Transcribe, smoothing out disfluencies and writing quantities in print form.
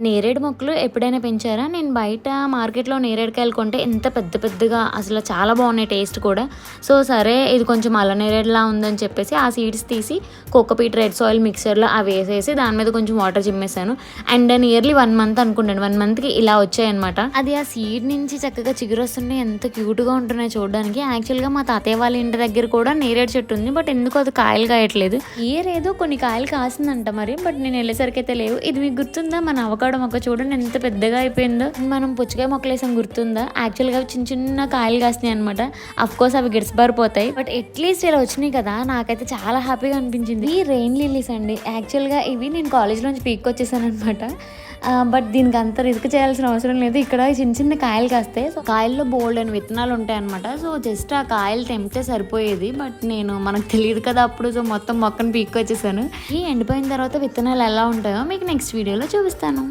నేరేడు మొక్కలు ఎప్పుడైనా పెంచారా? నేను బయట మార్కెట్‌లో నేరేడుకాయలు కొంటే ఎంత పెద్ద పెద్దగా అసలు చాలా బాగున్నాయి టేస్ట్ కూడా. సో, సరే ఇది కొంచెం అల్ల నేరేడులా ఉందని చెప్పేసి ఆ సీడ్స్ తీసి కోకోపీట్, రెడ్ సాయిల్ మిక్చర్‌లో అవేసేసి దాని మీద కొంచెం వాటర్ చిమ్మేసాను. అండ్ నియర్లీ 1 మంత్ అనుకుంటాను. 1 మంత్‌కి ఇలా వచ్చాయన్నమాట. అది ఆ సీడ్ నుంచి చక్కగా చిగురొస్తున్నాయి. ఎంత క్యూట్‌గా ఉంటున్నాయి చూడడానికి. యాక్చువల్‌గా మా తాతయ్య వాళ్ళ ఇంటి దగ్గర కూడా నేరేడు చెట్టు ఉంది. బట్ ఎందుకో అది కాయలు కాయట్లేదు. ఇయర్ ఏదో కొన్ని కాయలు కాసిందంట మరి. బట్ నేను వెళ్ళేసరికైతే లేవు. ఇది మీకు గుర్తుందా? మన అవకాడో మొక్క చూడండి ఎంత పెద్దగా అయిపోయిందో. మనం పుచ్చకాయ మొక్కలు వేసాం గుర్తుందా? యాక్చువల్గా చిన్న చిన్న కాయలు కాసినాయి అనమాట. అఫ్కోర్స్ అవి గిడిసిబారిపోతాయి. బట్ అట్లీస్ట్ ఇలా వచ్చినాయి కదా, నాకైతే చాలా హ్యాపీగా అనిపించింది. ఈ రెయిన్ లిల్లీస్ అండి. యాక్చువల్గా ఇవి నేను కాలేజ్లోంచి పీక్కొచ్చేసాను అనమాట. బట్ దీనికి అంత రిస్క్ చేయాల్సిన అవసరం లేదు. ఇక్కడ చిన్న చిన్న కాయలు కాస్తాయి. సో కాయల్లో బోల్డ్ అని విత్తనాలు ఉంటాయి అనమాట. సో జస్ట్ ఆ కాయలు తెంపితే సరిపోయేది. బట్ మనకు తెలియదు కదా అప్పుడు. సో మొత్తం మొక్కను పీక్కొచ్చేసాను. ఈ ఎండిపోయిన తర్వాత విత్తనాలు ఎలా ఉంటాయో మీకు నెక్స్ట్ వీడియోలో చూపిస్తాను.